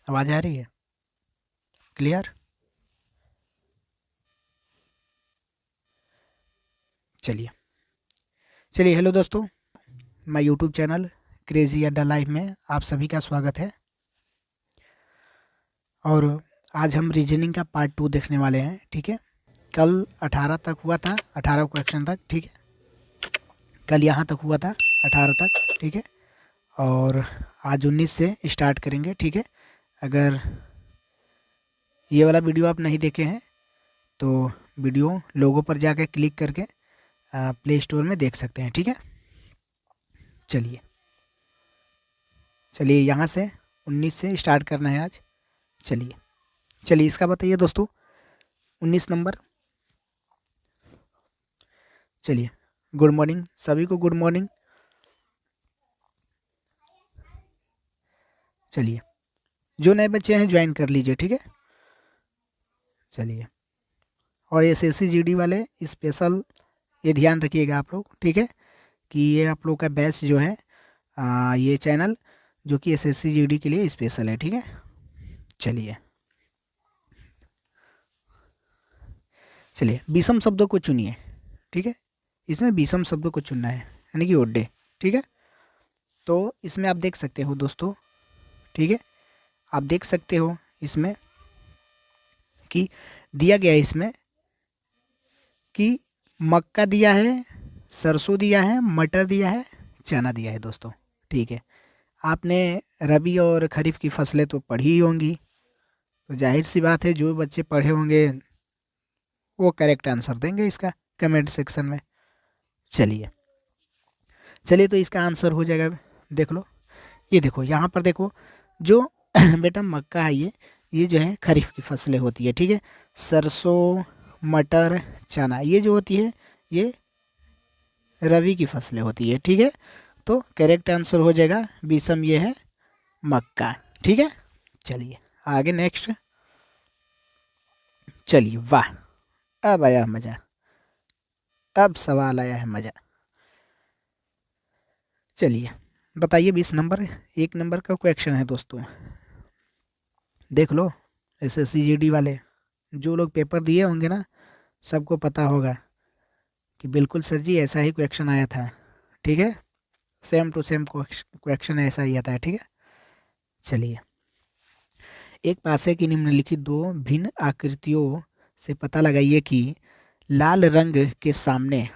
आवाज़ आ रही है क्लियर? चलिए चलिए हेलो दोस्तों, मैं यूट्यूब चैनल क्रेजी अड्डा लाइव में आप सभी का स्वागत है। और आज हम रीजनिंग का पार्ट 2 देखने वाले हैं। ठीक है, कल 18 तक हुआ था, 18 क्वेश्चन तक। ठीक है, कल यहाँ तक हुआ था 18 तक। ठीक है, और आज 19 से स्टार्ट करेंगे। ठीक है, अगर ये वाला वीडियो आप नहीं देखे हैं तो वीडियो लोगों पर जाकर क्लिक करके प्ले स्टोर में देख सकते हैं। ठीक है, चलिए चलिए यहाँ से 19 से स्टार्ट करना है आज। चलिए चलिए इसका बताइए दोस्तों, 19 नंबर। चलिए, गुड मॉर्निंग सभी को, गुड मॉर्निंग। चलिए, जो नए बच्चे हैं ज्वाइन कर लीजिए। ठीक है, चलिए, और एसएससी जीडी वाले स्पेशल ये ध्यान रखिएगा आप लोग। ठीक है, कि ये आप लोग का बैच जो है ये चैनल जो कि एसएससी जीडी के लिए स्पेशल है। ठीक है, चलिए चलिए विषम शब्दों को चुनिए। ठीक है, इसमें विषम शब्दों को चुनना है, यानी कि ओडे। ठीक है, तो इसमें आप देख सकते हो दोस्तों। ठीक है, आप देख सकते हो इसमें कि दिया गया है इसमें कि मक्का दिया है, सरसों दिया है, मटर दिया है, चना दिया है दोस्तों। ठीक है, आपने रबी और खरीफ की फसलें तो पढ़ी ही होंगी, तो जाहिर सी बात है जो बच्चे पढ़े होंगे वो करेक्ट आंसर देंगे इसका कमेंट सेक्शन में। चलिए चलिए, तो इसका आंसर हो जाएगा, देख लो, ये देखो यहाँ पर देखो, जो बेटा मक्का है ये जो है खरीफ की फसलें होती है। ठीक है, सरसों, मटर, चना ये जो होती है ये रबी की फसलें होती है। ठीक है, तो करेक्ट आंसर हो जाएगा विषम, ये है मक्का। ठीक है, चलिए आगे नेक्स्ट। चलिए, वाह, अब आया मज़ा, अब सवाल आया है मज़ा। चलिए बताइए 20 नंबर, 1 नंबर का क्वेश्चन है दोस्तों, देख लो। एसएससी जीडी वाले जो लोग पेपर दिए होंगे ना, सबको पता होगा कि बिल्कुल सर जी ऐसा ही क्वेश्चन आया था। ठीक है, सेम टू सेम क्वेश्चन ऐसा ही आता है। ठीक है, चलिए, एक पासे की निम्नलिखित दो भिन्न आकृतियों से पता लगाइए कि लाल रंग के सामने,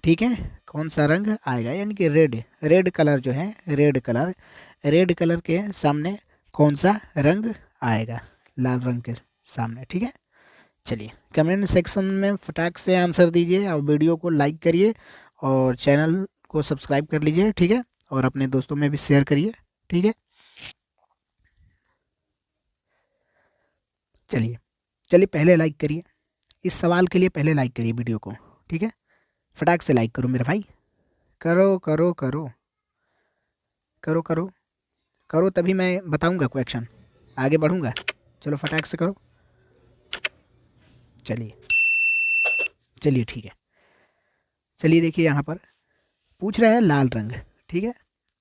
ठीक है, कौन सा रंग आएगा, यानी कि रेड कलर जो है, रेड कलर के सामने कौन सा रंग आएगा लाल रंग के सामने। ठीक है, चलिए कमेंट सेक्शन में फटाक से आंसर दीजिए और वीडियो को लाइक करिए और चैनल को सब्सक्राइब कर लीजिए। ठीक है, और अपने दोस्तों में भी शेयर करिए। ठीक है, चलिए चलिए पहले लाइक करिए, इस सवाल के लिए पहले लाइक करिए वीडियो को। ठीक है, फटाक से लाइक करो मेरे भाई, करो करो करो करो करो करो, तभी मैं बताऊंगा क्वेश्चन, आगे बढ़ूंगा। चलो फटाक से करो। चलिए चलिए ठीक है, चलिए देखिए यहाँ पर पूछ रहा है लाल रंग। ठीक है,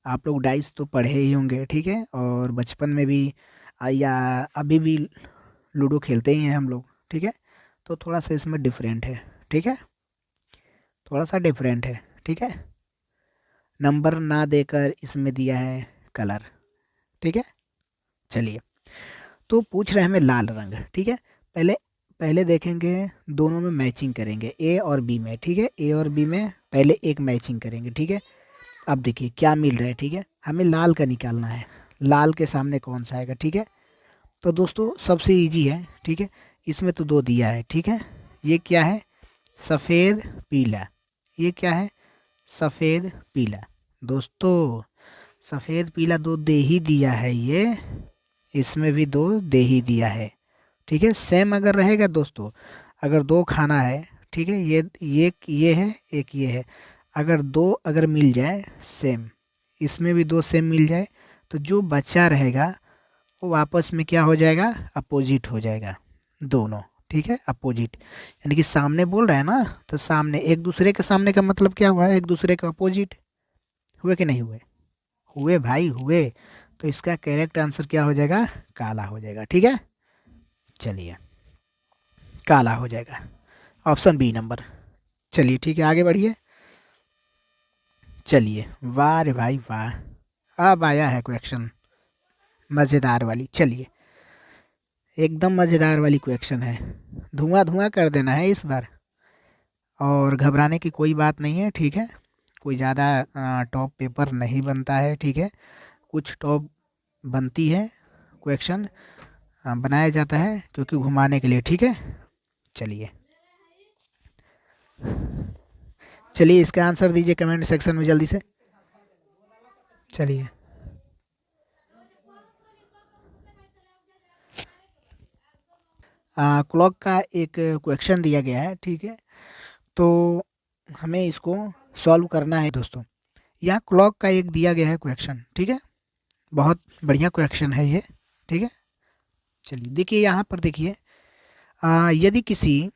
आप लोग डाइस तो पढ़े ही होंगे। ठीक है, और बचपन में भी या अभी भी लूडो खेलते ही हैं हम लोग। ठीक है, तो थोड़ा सा इसमें डिफरेंट है। ठीक है, थोड़ा सा डिफरेंट है। ठीक है, नंबर ना देकर इसमें दिया है कलर। ठीक है, चलिए, तो पूछ रहे हैं हमें लाल रंग। ठीक है, पहले पहले देखेंगे, दोनों में मैचिंग करेंगे ए और बी में। ठीक है, ए और बी में पहले एक मैचिंग करेंगे। ठीक है, अब देखिए क्या मिल रहा है। ठीक है, हमें लाल का निकालना है, लाल के सामने कौन सा आएगा। ठीक है, तो दोस्तों सबसे इजी है। ठीक है, इसमें तो दो दिया है। ठीक है, ये क्या है, सफ़ेद पीला, ये क्या है, सफ़ेद पीला। दोस्तों सफ़ेद पीला दो दे ही दिया है, ये इसमें भी दो दे ही दिया है। ठीक है, सेम अगर रहेगा दोस्तों, अगर दो खाना है, ठीक है, ये है, एक ये है, अगर दो अगर मिल जाए सेम, इसमें भी दो सेम मिल जाए, तो जो बचा रहेगा वो आपस में क्या हो जाएगा, अपोजिट हो जाएगा दोनों। ठीक है, अपोजिट, यानी कि सामने बोल रहा है ना, तो सामने एक दूसरे के सामने का मतलब क्या हुआ है, एक दूसरे के अपोजिट हुए कि नहीं हुए, हुए भाई हुए। तो इसका करेक्ट आंसर क्या हो जाएगा? काला हो जाएगा। ठीक है, चलिए काला हो जाएगा, ऑप्शन बी नंबर। चलिए ठीक है, आगे बढ़िए। चलिए, वाह रे भाई वाह, अब आया है क्वेश्चन मज़ेदार वाली। चलिए, एकदम मज़ेदार वाली क्वेश्चन है, धुआं धुआं कर देना है इस बार, और घबराने की कोई बात नहीं है। ठीक है, कोई ज़्यादा टॉप पेपर नहीं बनता है। ठीक है, कुछ टॉप बनती है, क्वेश्चन बनाया जाता है क्योंकि घुमाने के लिए। ठीक है, चलिए चलिए इसका आंसर दीजिए कमेंट सेक्शन में जल्दी से। चलिए, क्लॉक का एक क्वेश्चन दिया गया है। ठीक है, तो हमें इसको सॉल्व करना है दोस्तों। यहाँ क्लॉक का एक दिया गया है क्वेश्चन। ठीक है, बहुत बढ़िया क्वेश्चन है ये। ठीक है, चलिए देखिए यहाँ पर देखिए, यदि किसी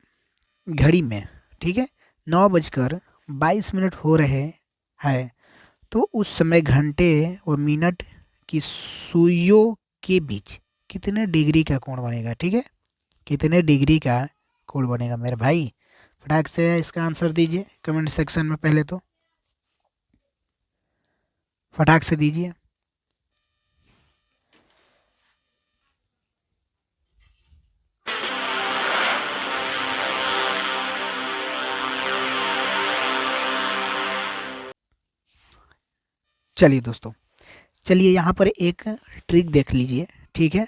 घड़ी में, ठीक है, 9:22 हो रहे हैं, तो उस समय घंटे व मिनट की सुइयों के बीच कितने डिग्री का कोण बनेगा? ठीक है, कितने डिग्री का कोण बनेगा मेरे भाई? फटाक से इसका आंसर दीजिए कमेंट सेक्शन में, पहले तो फटाक से दीजिए। चलिए दोस्तों, चलिए यहाँ पर एक ट्रिक देख लीजिए। ठीक है,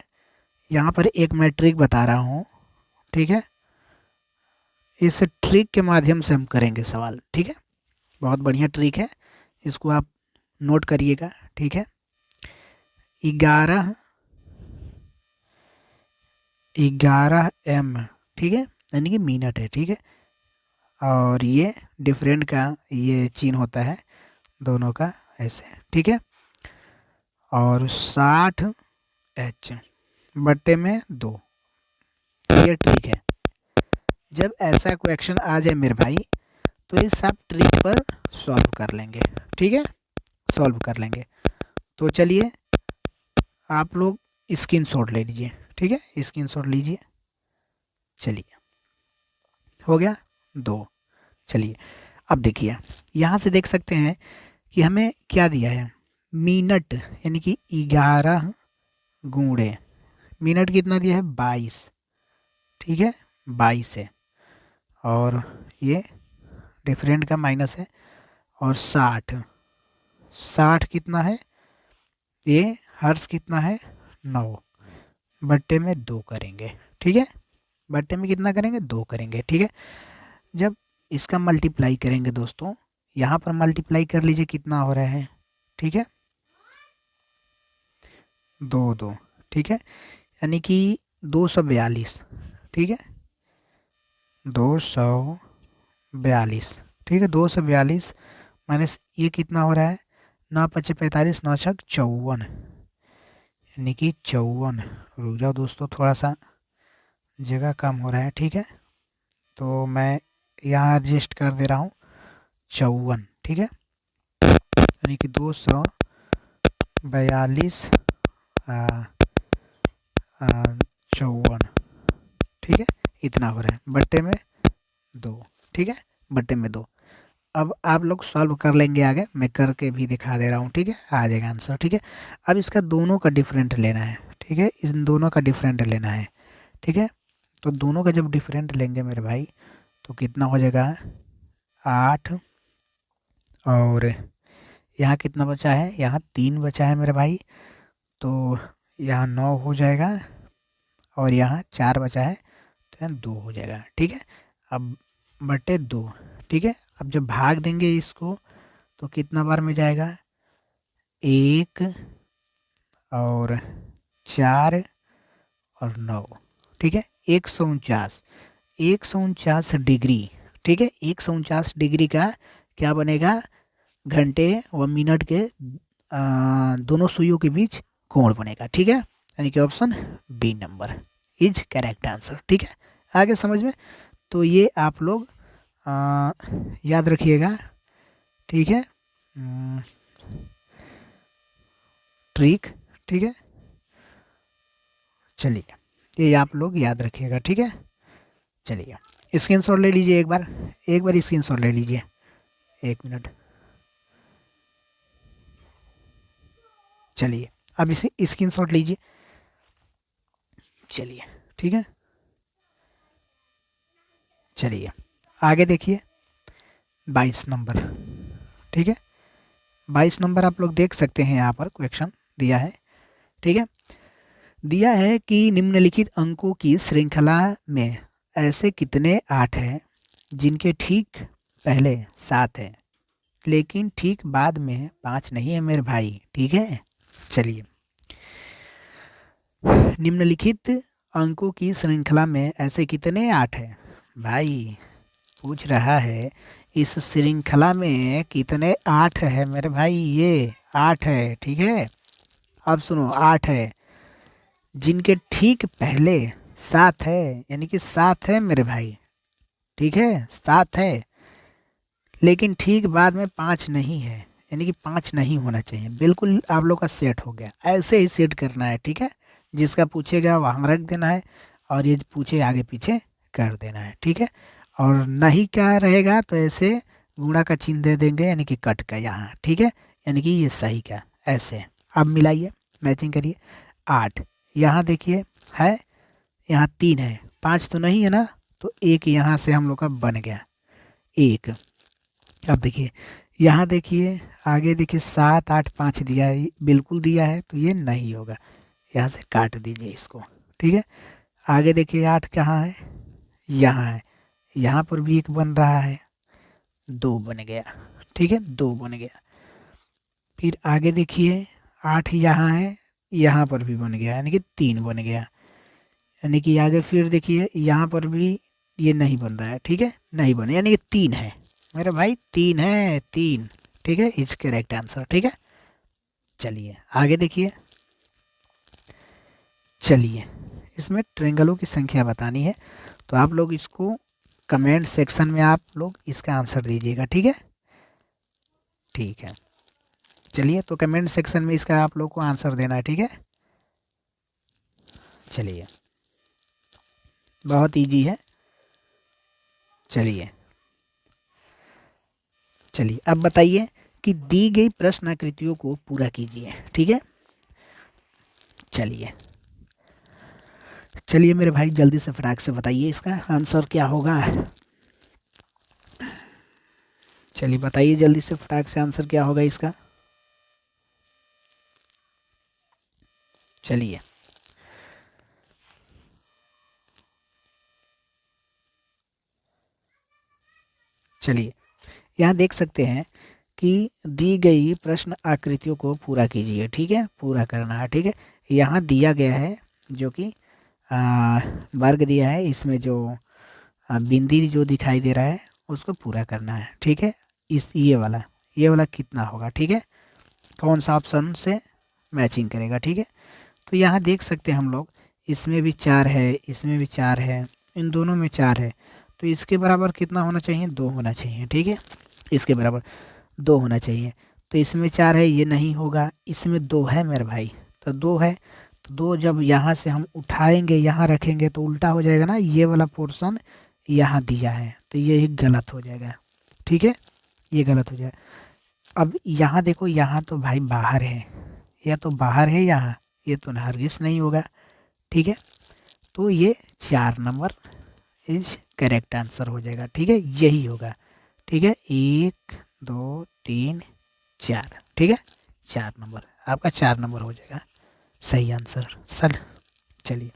यहाँ पर एक मैं ट्रिक बता रहा हूँ। ठीक है, इस ट्रिक के माध्यम से हम करेंगे सवाल। ठीक है, बहुत बढ़िया ट्रिक है, इसको आप नोट करिएगा। ठीक है, 11 m, ठीक है, यानी कि मिनट है। ठीक है, और ये डिफरेंट का ये चिन्ह होता है दोनों का ऐसे। ठीक है, और 60 H बट्टे में 2, ये ट्रिक है। जब ऐसा क्वेश्चन आ जाए मेरे भाई, तो इस आप ट्रिक पर सॉल्व कर लेंगे। ठीक है, सॉल्व कर लेंगे। तो चलिए आप लोग स्क्रीनशॉट ले लीजिए। ठीक है, स्क्रीनशॉट लीजिए। चलिए, हो गया 2। चलिए, अब देखिए यहाँ से देख सकते हैं कि हमें क्या दिया है, मिनट, यानी कि 11 गुणे मिनट कितना दिया है? 22। ठीक है, 22 है, और ये डिफरेंट का माइनस है, और 60 कितना है? ये हर्ट्ज कितना है? 9 बट्टे में 2 करेंगे। ठीक है, बट्टे में कितना करेंगे? 2 करेंगे। ठीक है, जब इसका मल्टीप्लाई करेंगे दोस्तों, यहाँ पर मल्टीप्लाई कर लीजिए, कितना हो रहा है? ठीक है, 2 ठीक है, यानी कि 242। ठीक है, 242। ठीक है, 242 माइनस ये कितना हो रहा है? 9×5 = 45, 9×6 = 54, यानी कि 54। रुक जाओ दोस्तों, थोड़ा सा जगह कम हो रहा है। ठीक है, तो मैं यहाँ एडजस्ट कर दे रहा हूँ 54। ठीक है, यानी कि 242 54। ठीक है, इतना हो रहा है, बट्टे में 2। ठीक है, बट्टे में 2। अब आप लोग सॉल्व कर लेंगे आगे, मैं करके भी दिखा दे रहा हूँ। ठीक है, आ जाएगा आंसर। ठीक है, अब इसका दोनों का डिफरेंट लेना है। ठीक है, इन दोनों का डिफरेंट लेना है। ठीक है, तो दोनों का जब डिफरेंट लेंगे मेरे भाई, तो कितना हो जाएगा? 8, और यहाँ कितना बचा है? यहाँ 3 बचा है मेरे भाई, तो यहाँ 9 हो जाएगा, और यहाँ 4 बचा है, तो यहाँ 2 हो जाएगा। ठीक है, अब बटे 2। ठीक है, अब जब भाग देंगे इसको, तो कितना बार में जाएगा? 1 और 4 और 9। ठीक है, 149 डिग्री। ठीक है, 149 डिग्री का क्या बनेगा? घंटे व मिनट के दोनों सुइयों के बीच कोण बनेगा। ठीक है, यानी कि option B number is correct answer. ठीक है, आगे समझ में? तो ये आप लोग याद रखिएगा। ठीक है, ट्रिक। ठीक है। चलिए ये आप लोग याद रखिएगा, ठीक है। चलिए स्क्रीनशॉट ले लीजिए, एक बार स्क्रीनशॉट ले लीजिए, 1 मिनट। चलिए अब इसे स्क्रीनशॉट लीजिए। चलिए ठीक है। चलिए आगे देखिए 22 नंबर, ठीक है। 22 नंबर आप लोग देख सकते हैं, यहाँ पर क्वेश्चन दिया है, ठीक है। दिया है कि निम्नलिखित अंकों की श्रृंखला में ऐसे कितने 8 हैं जिनके ठीक पहले 7 है लेकिन ठीक बाद में 5 नहीं है मेरे भाई, ठीक है। चलिए निम्नलिखित अंकों की श्रृंखला में ऐसे कितने 8 हैं भाई, पूछ रहा है इस श्रृंखला में कितने 8 है मेरे भाई, ये 8 है, ठीक है। अब सुनो 8 है जिनके ठीक पहले 7 है, यानी कि 7 है मेरे भाई, ठीक है, 7 है लेकिन ठीक बाद में 5 नहीं है, यानी कि 5 नहीं होना चाहिए। बिल्कुल आप लोग का सेट हो गया, ऐसे ही सेट करना है, ठीक है। जिसका पूछेगा वहाँ रख देना है और ये पूछे आगे पीछे कर देना है, ठीक है। और नहीं क्या रहेगा तो ऐसे गुणा का चिन्ह दे देंगे, यानी कि कट का यहाँ, ठीक है, यानी कि ये सही का ऐसे। अब मिलाइए, मैचिंग करिए। 8 यहाँ देखिए है, यहाँ 3 है, 5 तो नहीं है ना, तो एक यहाँ से हम लोग का बन गया 1। अब देखिए यहाँ देखिए आगे देखिए 7 8 5 दिया है, बिल्कुल दिया है, तो ये नहीं होगा, यहाँ से काट दीजिए इसको, ठीक है। आगे देखिए 8 कहाँ है, यहाँ है, यहाँ पर भी एक बन रहा है, 2 बन गया, ठीक है, 2 बन गया। फिर आगे देखिए 8 यहाँ है, यहाँ पर भी बन गया, यानी कि 3 बन गया। यानी कि आगे फिर देखिए यहाँ पर भी ये नहीं बन रहा है, ठीक है, नहीं बने, यानी कि 3 है मेरे भाई, 3 है, 3, ठीक है, इज करेक्ट आंसर, ठीक है। चलिए आगे देखिए। चलिए इसमें ट्रेंगलों की संख्या बतानी है, तो आप लोग इसको कमेंट सेक्शन में आप लोग इसका आंसर दीजिएगा, ठीक है, ठीक है। चलिए तो कमेंट सेक्शन में इसका आप लोग को आंसर देना है, ठीक है। चलिए बहुत इजी है। चलिए चलिए अब बताइए कि दी गई प्रश्न आकृतियों को पूरा कीजिए, ठीक है। चलिए चलिए मेरे भाई जल्दी से फटाक से बताइए इसका आंसर क्या होगा। चलिए बताइए जल्दी से फटाक से आंसर क्या होगा इसका। चलिए चलिए यहाँ देख सकते हैं कि दी गई प्रश्न आकृतियों को पूरा कीजिए, ठीक है, पूरा करना है, ठीक है। यहाँ दिया गया है जो कि वर्ग दिया है, इसमें जो बिंदी जो दिखाई दे रहा है उसको पूरा करना है, ठीक है। इस ये वाला कितना होगा, ठीक है, कौन सा ऑप्शन से मैचिंग करेगा, ठीक है। तो यहाँ देख सकते हैं हम लोग, इसमें भी 4 है, इसमें भी 4 है, इन दोनों में 4 है, तो इसके बराबर कितना होना चाहिए, 2 होना चाहिए, ठीक है, इसके बराबर 2 होना चाहिए। तो इसमें 4 है, ये नहीं होगा, इसमें 2 है मेरे भाई, तो 2 है, तो 2 जब यहाँ से हम उठाएंगे यहाँ रखेंगे तो उल्टा हो जाएगा ना, ये वाला पोर्शन यहाँ दिया है तो ये ही गलत हो जाएगा, ठीक है, ये गलत हो जाएगा। अब यहाँ देखो, यहाँ तो भाई बाहर है, या तो बाहर है यहाँ, ये तो हरगिज़ नहीं होगा, ठीक है। तो ये 4 नंबर इज करेक्ट आंसर हो जाएगा, ठीक है, यही होगा, ठीक है, 1 2 3 4, ठीक है, 4 नंबर आपका 4 नंबर हो जाएगा सही आंसर सर। चलिए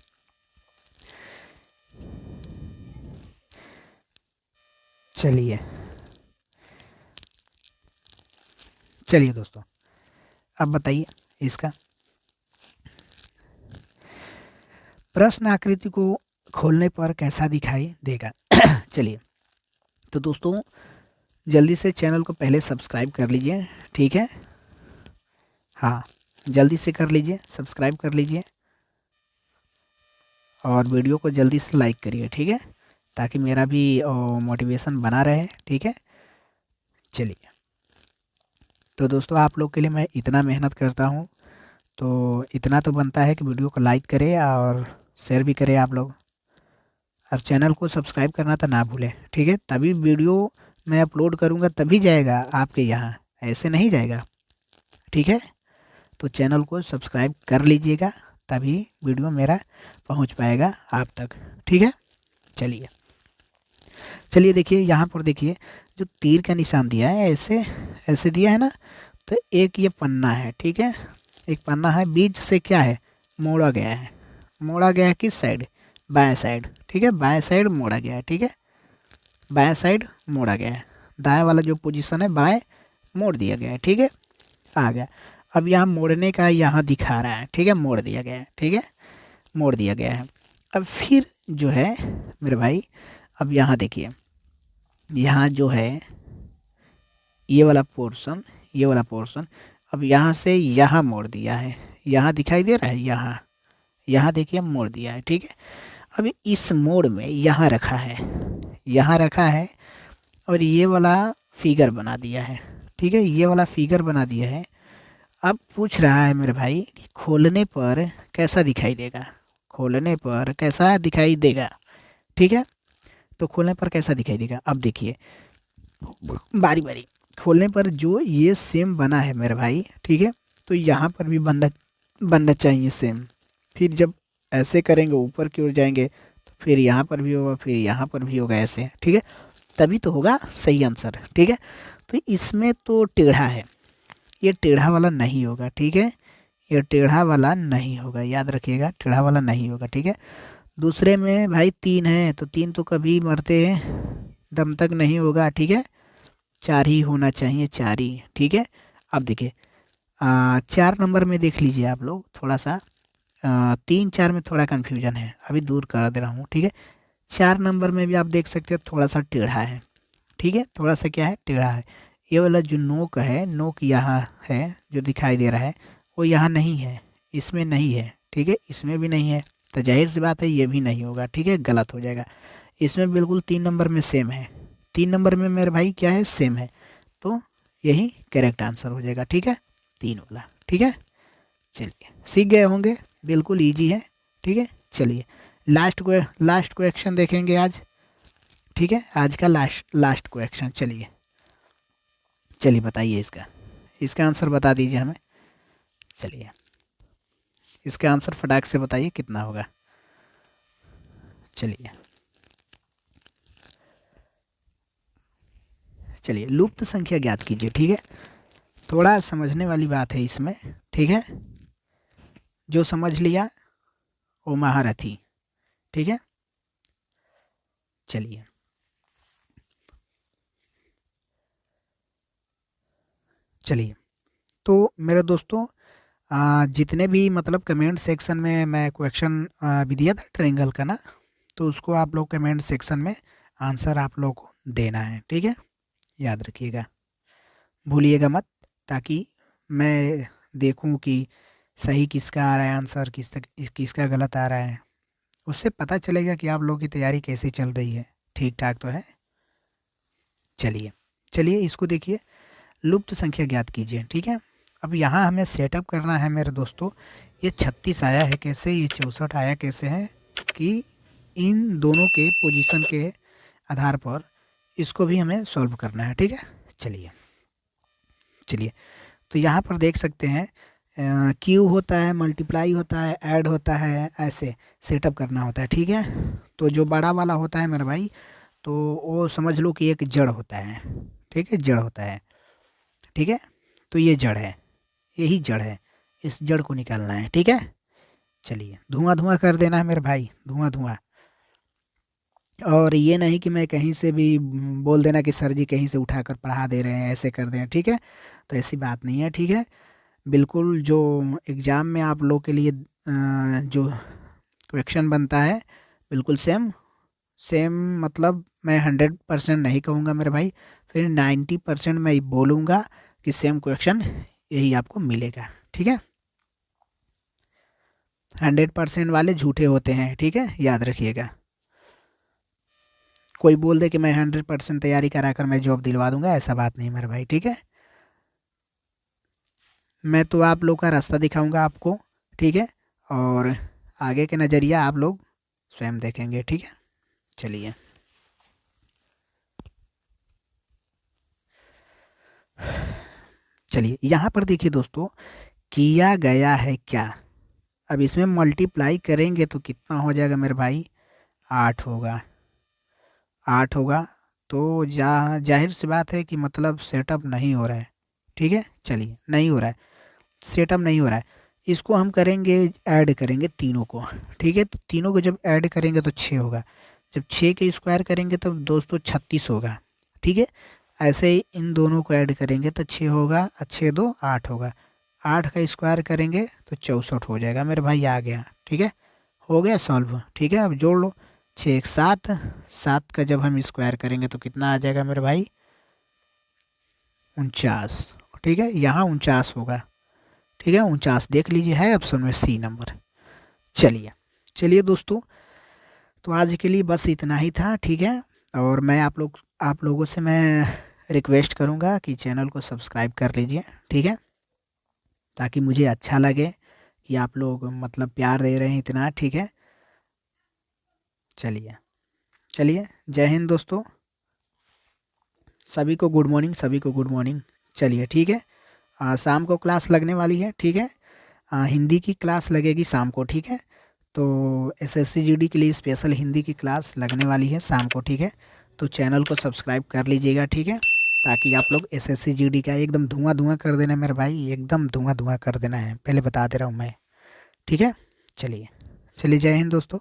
चलिए चलिए दोस्तों अब बताइए इसका प्रश्न आकृति को खोलने पर कैसा दिखाई देगा। चलिए तो दोस्तों जल्दी से चैनल को पहले सब्सक्राइब कर लीजिए, ठीक है, हाँ जल्दी से कर लीजिए, सब्सक्राइब कर लीजिए और वीडियो को जल्दी से लाइक करिए, ठीक है, ताकि मेरा भी मोटिवेशन बना रहे, ठीक है। चलिए तो दोस्तों आप लोग के लिए मैं इतना मेहनत करता हूँ, तो इतना तो बनता है कि वीडियो को लाइक करें और शेयर भी करें आप लोग, और चैनल को सब्सक्राइब करना तो ना भूलें, ठीक है। तभी वीडियो मैं अपलोड करूँगा तभी जाएगा आपके यहाँ, ऐसे नहीं जाएगा, ठीक है। तो चैनल को सब्सक्राइब कर लीजिएगा, तभी वीडियो मेरा पहुँच पाएगा आप तक, ठीक है। चलिए चलिए देखिए यहाँ पर, देखिए जो तीर का निशान दिया है ऐसे ऐसे दिया है ना, तो एक ये पन्ना है, ठीक है। एक पन्ना है, बीच से क्या है, मोड़ा गया है। मोड़ा गया है किस साइड, बाएं साइड, ठीक है। बाएं साइड मोड़ा गया है, ठीक है। बाएं साइड मोड़ा गया है, दाएं वाला जो पोजीशन है बाएं मोड़ दिया गया है, ठीक है। आ गया। अब यहाँ मोड़ने का यहाँ दिखा रहा है, ठीक है, मोड़ दिया गया है, ठीक है, मोड़ दिया गया है। अब फिर जो है मेरे भाई, अब यहाँ देखिए, यहाँ जो है ये वाला पोर्शन, ये वाला पोर्शन अब यहाँ से यहाँ मोड़ दिया है, यहाँ दिखाई दे रहा है, यहाँ यहाँ देखिए मोड़ दिया है, ठीक है। अब इस मोड़ में यहाँ रखा है, यहाँ रखा है, और ये वाला फिगर बना दिया है, ठीक है, ये वाला फिगर बना दिया है। अब पूछ रहा है मेरे भाई कि खोलने पर कैसा दिखाई देगा, खोलने पर कैसा दिखाई देगा, ठीक है। तो खोलने पर कैसा दिखाई देगा, अब देखिए बारी बारी खोलने पर जो ये सेम बना है मेरे भाई, ठीक है, तो यहाँ पर भी बनना बनना चाहिए सेम। फिर जब ऐसे करेंगे ऊपर की ओर जाएंगे तो फिर यहाँ पर भी होगा, फिर यहाँ पर भी होगा, ऐसे, ठीक है, तभी तो होगा सही आंसर, ठीक है। तो इसमें तो टेढ़ा है, ये टेढ़ा वाला नहीं होगा, ठीक है, ये टेढ़ा वाला नहीं होगा, याद रखिएगा, टेढ़ा वाला नहीं होगा, ठीक है। दूसरे में भाई 3 है, तो 3 तो कभी मरते दम तक नहीं होगा, ठीक है, 4 ही होना चाहिए, 4 ही, ठीक है। अब देखिए 4 नंबर में देख लीजिए आप लोग, थोड़ा सा 3 4 में थोड़ा कन्फ्यूजन है, अभी दूर कर दे रहा हूँ, ठीक है। 4 नंबर में भी आप देख सकते हो थोड़ा सा टेढ़ा है, ठीक है, थोड़ा सा क्या है, टेढ़ा है। ये वाला जो नोक है, नोक यहाँ है जो दिखाई दे रहा है, वो यहाँ नहीं है, इसमें नहीं है, ठीक है, इसमें भी नहीं है, तो जाहिर सी बात है ये भी नहीं होगा, ठीक है, गलत हो जाएगा। इसमें बिल्कुल 3 नंबर में सेम है, 3 नंबर में मेरे भाई क्या है, सेम है, तो यही करेक्ट आंसर हो जाएगा, ठीक है, 3 वाला, ठीक है। चलिए सीख गए होंगे, बिल्कुल ईजी है, ठीक है। चलिए लास्ट क्वेश्चन देखेंगे आज, ठीक है, आज का लास्ट क्वेश्चन। चलिए बताइए इसका आंसर बता दीजिए हमें। चलिए इसका आंसर फटाक से बताइए कितना होगा। चलिए लुप्त संख्या ज्ञात कीजिए, ठीक है, थोड़ा समझने वाली बात है इसमें, ठीक है, जो समझ लिया वो महारथी, ठीक है। चलिए तो मेरे दोस्तों, जितने भी मतलब कमेंट सेक्शन में मैं क्वेश्चन भी दिया था ट्रायंगल का ना, तो उसको आप लोग कमेंट सेक्शन में आंसर आप लोग को देना है, ठीक है, याद रखिएगा, भूलिएगा मत, ताकि मैं देखूं कि सही किसका आ रहा है आंसर, किसका गलत आ रहा है, उससे पता चलेगा कि आप लोगों की तैयारी कैसे चल रही है, ठीक ठाक तो है। चलिए इसको देखिए, लुप्त संख्या ज्ञात कीजिए, ठीक है। अब यहाँ हमें सेटअप करना है मेरे दोस्तों, ये 36 आया है कैसे, ये 64 आया कैसे है, कि इन दोनों के पोजीशन के आधार पर इसको भी हमें सॉल्व करना है, ठीक है। चलिए तो यहाँ पर देख सकते हैं क्यू होता है, मल्टीप्लाई होता है, ऐड होता है, ऐसे सेटअप करना होता है, ठीक है। तो जो बड़ा वाला होता है मेरे भाई, तो वो समझ लो कि एक जड़ होता है, ठीक है, जड़ होता है, ठीक है, तो ये जड़ है, यही जड़ है, इस जड़ को निकालना है, ठीक है। चलिए धुआं धुआं कर देना है मेरे भाई, धुआं धुआं, और ये नहीं कि मैं कहीं से भी बोल देना कि सर जी कहीं से उठाकर पढ़ा दे रहे हैं, ऐसे कर दें, ठीक है, तो ऐसी बात नहीं है, ठीक है। बिल्कुल जो एग्ज़ाम में आप लोग के लिए जो क्वेश्चन बनता है, बिल्कुल सेम सेम, मतलब मैं 100% नहीं कहूँगा मेरे भाई, फिर 90% मैं बोलूँगा कि सेम क्वेश्चन यही आपको मिलेगा, ठीक है। 100% वाले झूठे होते हैं, ठीक है, याद रखिएगा। कोई बोल दे कि मैं 100% तैयारी करा कर मैं जॉब दिलवा दूंगा, ऐसा बात नहीं मेरे भाई, ठीक है। मैं तो आप लोग का रास्ता दिखाऊंगा आपको, ठीक है, और आगे के नज़रिया आप लोग स्वयं देखेंगे, ठीक है। चलिए, चलिए यहाँ पर देखिए दोस्तों, किया गया है क्या। अब इसमें मल्टीप्लाई करेंगे तो कितना हो जाएगा मेरे भाई, 8 होगा, 8 होगा। तो जाहिर सी बात है कि मतलब सेटअप नहीं हो रहा है, ठीक है। चलिए, नहीं हो रहा है, सेटअप नहीं हो रहा है। इसको हम करेंगे, ऐड करेंगे तीनों को, ठीक है। तो तीनों को जब ऐड करेंगे तो 6 होगा, जब 6 के स्क्वायर करेंगे तो दोस्तों 36 होगा, ठीक है। ऐसे ही इन दोनों को ऐड करेंगे तो 6 होगा, 6 2 8 होगा, 8 का स्क्वायर करेंगे तो 64 हो जाएगा मेरे भाई, आ गया, ठीक है। हो गया सॉल्व, ठीक है। अब जोड़ लो, 6 1 7, 7 का जब हम स्क्वायर करेंगे तो कितना आ जाएगा मेरे भाई, 49, ठीक है। यहाँ 49 होगा, ठीक है, 49 देख लीजिए, है ऑप्शन में सी नंबर। चलिए, चलिए दोस्तों, तो आज के लिए बस इतना ही था, ठीक है। और मैं आप लोगों से मैं रिक्वेस्ट करूँगा कि चैनल को सब्सक्राइब कर लीजिए, ठीक है, ताकि मुझे अच्छा लगे कि आप लोग मतलब प्यार दे रहे हैं इतना, ठीक है। चलिए, चलिए, जय हिंद दोस्तों, सभी को गुड मॉर्निंग, सभी को गुड मॉर्निंग। चलिए, ठीक है, शाम को क्लास लगने वाली है, ठीक है। हिंदी की क्लास लगेगी शाम को, ठीक है। तो एसएससी जीडी के लिए स्पेशल हिंदी की क्लास लगने वाली है शाम को, ठीक है। तो चैनल को सब्सक्राइब कर लीजिएगा, ठीक है, ताकि आप लोग एसएससी जीडी का एकदम धुआं धुआं कर देना मेरे भाई, एकदम धुआं धुआं कर देना है, पहले बता दे रहा हूँ मैं, ठीक है। चलिए, चलिए, जय हिंद दोस्तों।